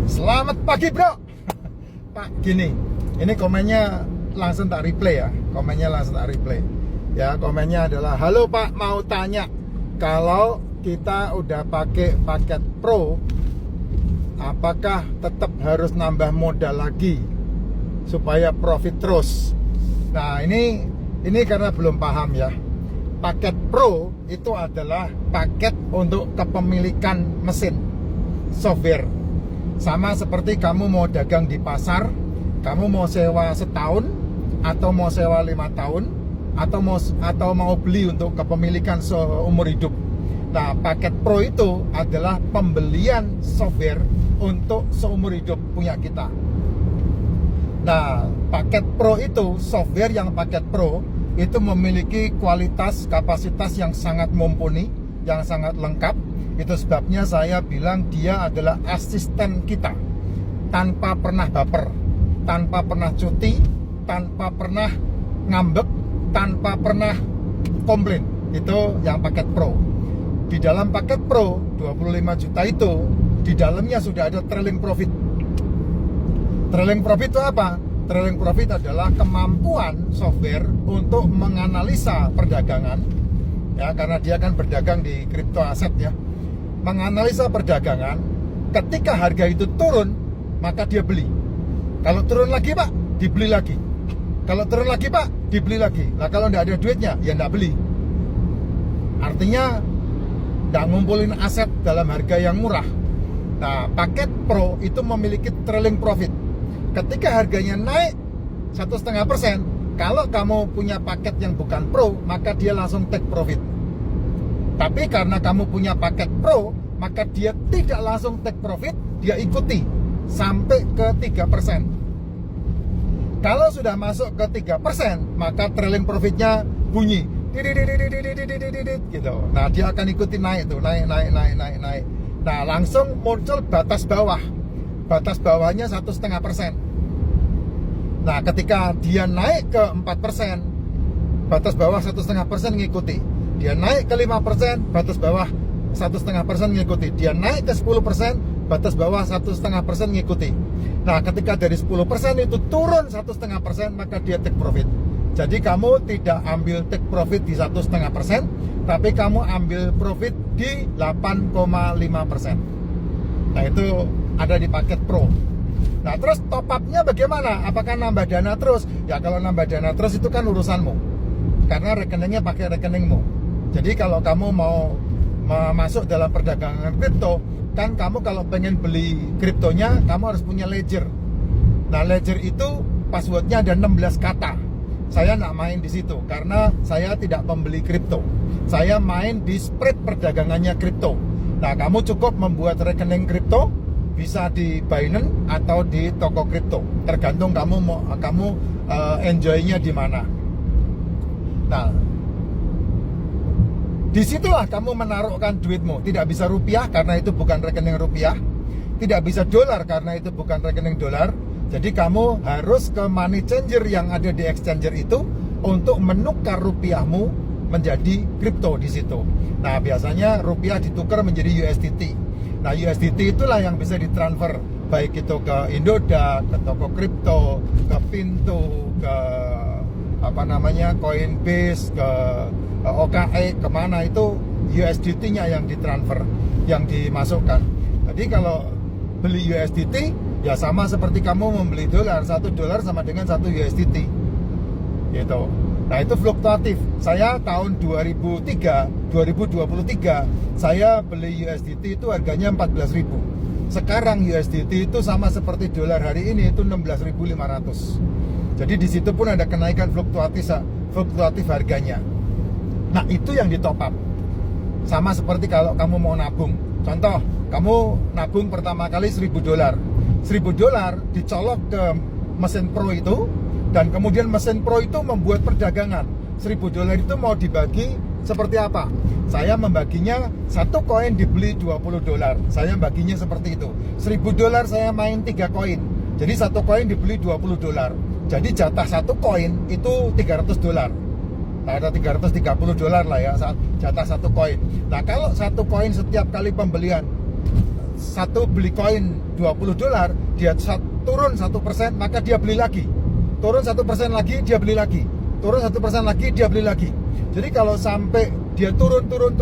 Selamat pagi bro. Pak, gini, ini komennya langsung tak replay ya. Komennya langsung tak replay. Ya, komennya adalah, halo Pak, mau tanya, kalau kita udah pakai paket Pro, apakah tetap harus nambah modal lagi supaya profit terus? Nah, ini karena belum paham ya. Paket Pro itu adalah paket untuk kepemilikan mesin software. Sama seperti kamu mau dagang di pasar, kamu mau sewa setahun, atau mau sewa 5 tahun, atau mau beli untuk kepemilikan seumur hidup. Nah, paket Pro itu adalah pembelian software untuk seumur hidup punya kita. Nah, paket Pro itu, software yang paket Pro itu memiliki kualitas, kapasitas yang sangat mumpuni, yang sangat lengkap. Itu sebabnya saya bilang dia adalah asisten kita, tanpa pernah baper, tanpa pernah cuti, tanpa pernah ngambek, tanpa pernah komplain. Itu yang paket Pro. Di dalam paket Pro 25 juta itu, di dalamnya sudah ada trailing profit. Trailing profit itu apa? Trailing profit adalah kemampuan software untuk menganalisa perdagangan, ya, karena dia kan berdagang di crypto aset ya. Menganalisa perdagangan, ketika harga itu turun, maka dia beli. Kalau turun lagi Pak, dibeli lagi. Kalau turun lagi Pak, dibeli lagi. Nah, kalau nggak ada duitnya, ya nggak beli. Artinya nggak ngumpulin aset dalam harga yang murah. Nah, paket Pro itu memiliki trailing profit. Ketika harganya naik 1,5%, kalau kamu punya paket yang bukan Pro, maka dia langsung take profit. Tapi karena kamu punya paket Pro, maka dia tidak langsung take profit, dia ikuti sampai ke 3%. Kalau sudah masuk ke 3%, maka trailing profitnya bunyi gitu. Nah, dia akan ikuti naik tuh, naik. Nah, langsung muncul batas bawah. Batas bawahnya 1,5%. Nah, ketika dia naik ke 4%, batas bawah 1,5% ngikuti. Dia naik ke 5%, batas bawah 1,5% ngikuti. Dia naik ke 10%, batas bawah 1,5% ngikuti. Nah, ketika dari 10% itu turun 1,5%, maka dia take profit. Jadi kamu tidak ambil take profit di 1,5%, tapi kamu ambil profit di 8,5%. Nah, itu ada di paket Pro. Nah, terus top up-nya bagaimana? Apakah nambah dana terus? Ya, kalau nambah dana terus itu kan urusanmu, karena rekeningnya pakai rekeningmu. Jadi kalau kamu mau masuk dalam perdagangan kripto, kan kamu kalau pengen beli kriptonya, kamu harus punya ledger. Nah, ledger itu passwordnya ada 16 kata. Saya nggak main di situ, karena saya tidak pembeli kripto. Saya main di spread perdagangannya kripto. Nah, kamu cukup membuat rekening kripto, bisa di Binance atau di toko kripto, tergantung kamu enjoy-nya di mana. Nah, disitulah kamu menaruhkan duitmu. Tidak bisa rupiah karena itu bukan rekening rupiah, tidak bisa dolar karena itu bukan rekening dolar. Jadi kamu harus ke money changer yang ada di exchanger itu untuk menukar rupiahmu menjadi kripto di situ. Nah, biasanya rupiah ditukar menjadi USDT. Nah, USDT itulah yang bisa ditransfer, baik itu ke Indodax, ke toko kripto, ke Pintu, ke Coinbase, ke OKX, kemana itu USDT-nya yang ditransfer, yang dimasukkan. Jadi kalau beli USDT, ya sama seperti kamu membeli dolar. 1 dolar sama dengan 1 USDT gitu. Nah, itu fluktuatif. Saya tahun 2023 saya beli USDT itu harganya 14.000. Sekarang USDT itu sama seperti dolar hari ini, itu 16.500. Jadi di situ pun ada kenaikan fluktuatif harganya. Nah, itu yang di top up. Sama seperti kalau kamu mau nabung. Contoh, kamu nabung pertama kali 1.000 dolar. 1.000 dolar dicolok ke mesin Pro itu, dan kemudian mesin Pro itu membuat perdagangan. 1.000 dolar itu mau dibagi seperti apa? Saya membaginya, satu koin dibeli 20 dolar. Saya baginya seperti itu. 1.000 dolar saya main 3 koin. Jadi satu koin dibeli 20 dolar. Jadi jatah satu koin itu 300 dolar. Ada 330 dolar lah ya, jatah satu koin. Nah, kalau satu koin setiap kali pembelian satu beli koin $20, dia turun 1%, maka dia beli lagi. Turun 1% lagi, dia beli lagi. Turun 1% lagi, dia beli lagi. Jadi kalau sampai dia turun terus,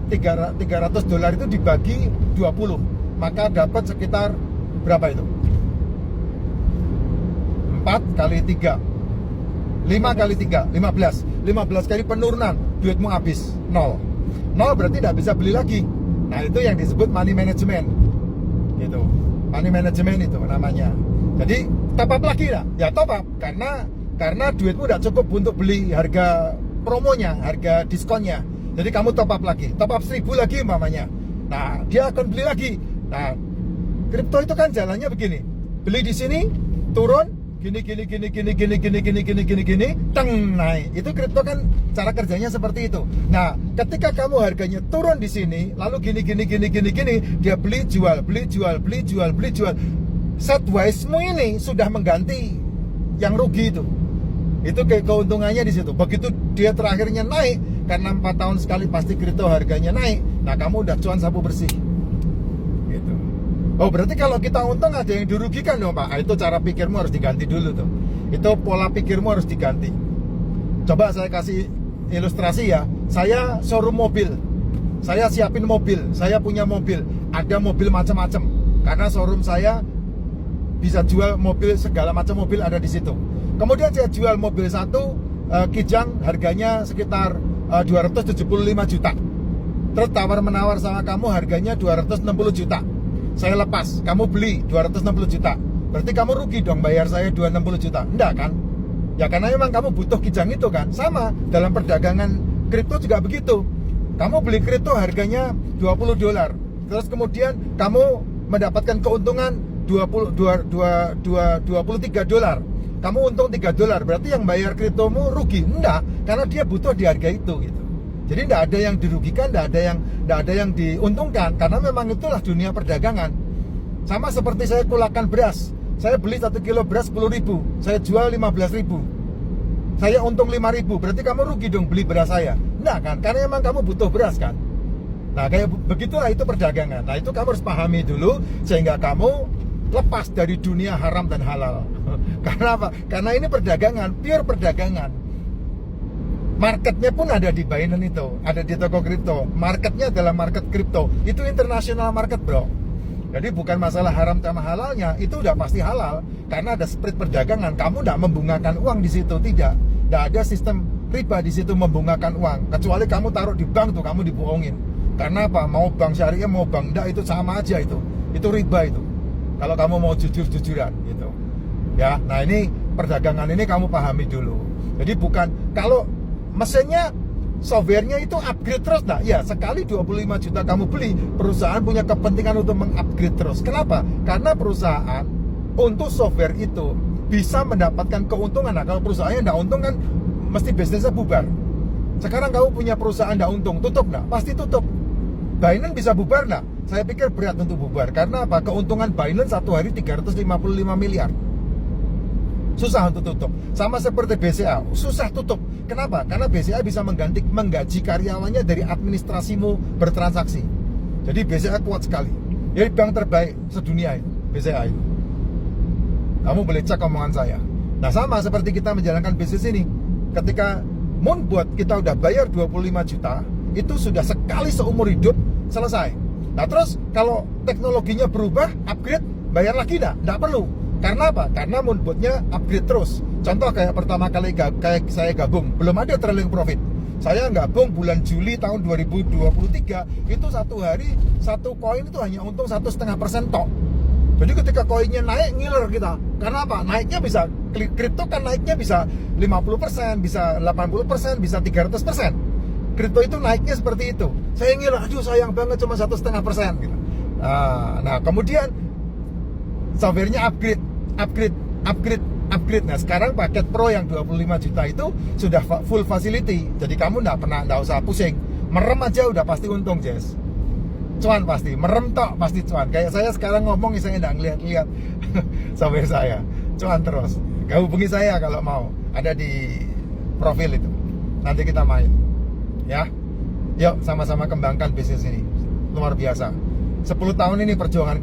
$300 itu dibagi 20, maka dapat sekitar berapa itu? 4 kali 3, 5 kali 3, 15 kali penurunan, duitmu habis, nol berarti tidak bisa beli lagi. Nah, itu yang disebut money management gitu. Money management itu namanya. Jadi top up lagi lah, ya top up, karena duitmu udah cukup untuk beli harga promonya, harga diskonnya. Jadi kamu top up lagi, top up 1000 lagi umpamanya. Nah, dia akan beli lagi. Nah, kripto itu kan jalannya begini, beli di sini, turun, gini, teng, naik. Itu kripto kan cara kerjanya seperti itu. Nah, ketika kamu harganya turun di sini, lalu gini, dia beli jual. Setwise-mu ini sudah mengganti yang rugi itu. Itu kayak keuntungannya di situ. Begitu dia terakhirnya naik, karena 4 tahun sekali pasti kripto harganya naik. Nah, kamu udah cuan sapu bersih. Gitu. Oh, berarti kalau kita untung ada yang dirugikan dong, Pak. Itu cara pikirmu harus diganti dulu tuh. Itu pola pikirmu harus diganti. Coba saya kasih ilustrasi ya. Saya showroom mobil. Saya siapin mobil. Saya punya mobil. Ada mobil macam-macam. Karena showroom saya bisa jual mobil, segala macam mobil ada di situ. Kemudian saya jual mobil satu, Kijang, harganya sekitar 275 juta. Terus tawar-menawar sama kamu, harganya 260 juta. Saya lepas, kamu beli 260 juta. Berarti kamu rugi dong bayar saya 260 juta. Enggak kan? Ya karena memang kamu butuh Kijang itu kan. Sama, dalam perdagangan kripto juga begitu. Kamu beli kripto harganya $20. Terus kemudian kamu mendapatkan keuntungan $23. Kamu untung $3, berarti yang bayar kriptomu rugi? Enggak, karena dia butuh di harga itu gitu. Jadi tidak ada yang dirugikan, tidak ada yang diuntungkan, karena memang itulah dunia perdagangan. Sama seperti saya kulakan beras. Saya beli 1 kilo beras 10.000, saya jual 15.000. Saya untung 5.000, berarti kamu rugi dong beli beras saya. Enggak kan? Karena memang kamu butuh beras kan. Nah, kayak begitulah itu perdagangan. Nah, itu kamu harus pahami dulu sehingga kamu lepas dari dunia haram dan halal. Karena apa? Karena ini perdagangan, pure perdagangan. Marketnya pun ada di Binance itu, ada di toko kripto. Marketnya adalah market kripto. Itu international market, bro. Jadi bukan masalah haram sama halalnya, itu udah pasti halal. Karena ada spread perdagangan. Kamu tidak membungakan uang di situ, tidak. Tidak ada sistem riba di situ membungakan uang. Kecuali kamu taruh di bank tuh, kamu dibohongin. Karena apa? Mau bank syariah, mau bank enggak, itu sama aja itu. Itu riba itu. Kalau kamu mau jujur-jujuran gitu. Ya, nah ini perdagangan ini kamu pahami dulu. Jadi bukan kalau mesinnya, softwarenya itu upgrade terus, nah ya sekali 25 juta kamu beli, perusahaan punya kepentingan untuk mengupgrade terus. Kenapa? Karena perusahaan untuk software itu bisa mendapatkan keuntungan. Nah, kalau perusahaannya tidak untung kan mesti bisnisnya bubar. Sekarang kamu punya perusahaan tidak untung, tutup nggak? Pasti tutup. Binance bisa bubar nggak? Saya pikir berat untuk bubar. Karena apa? Keuntungan Binance satu hari 355 miliar. Susah untuk tutup. Sama seperti BCA, susah tutup. Kenapa? Karena BCA bisa menggaji karyawannya dari administrasimu bertransaksi. Jadi BCA kuat sekali. Jadi bank terbaik sedunia itu, BCA itu. Kamu boleh cek omongan saya. Nah, sama seperti kita menjalankan bisnis ini. Ketika Moonbot kita udah bayar 25 juta, itu sudah sekali seumur hidup selesai. Nah, terus kalau teknologinya berubah, upgrade, bayar lagi nggak perlu. Karena apa? Karena Moonbotnya upgrade terus. Contoh kayak pertama kali kayak saya gabung, belum ada trailing profit. Saya gabung bulan Juli tahun 2023, itu satu hari satu koin itu hanya untung 1,5% tok. Jadi ketika koinnya naik, ngiler kita. Karena apa? Naiknya bisa, kripto kan naiknya bisa 50%, bisa 80%, bisa 300%. Kripto itu naiknya seperti itu. Saya ngiler, aduh sayang banget cuma 1,5% gitu. Nah, kemudian softwarenya upgrade. Nah, sekarang paket Pro yang 25 juta itu sudah full facility. Jadi kamu nggak usah pusing. Merem aja udah pasti untung, Jess. Cuan pasti, merem tok pasti cuan. Kayak saya sekarang ngomong, saya nggak ngeliat-liat software saya. Cuan terus. Hubungi saya kalau mau. Ada di profil itu. Nanti kita main. Ya. Yuk sama-sama kembangkan bisnis ini. luar biasa. 10 tahun ini perjuangan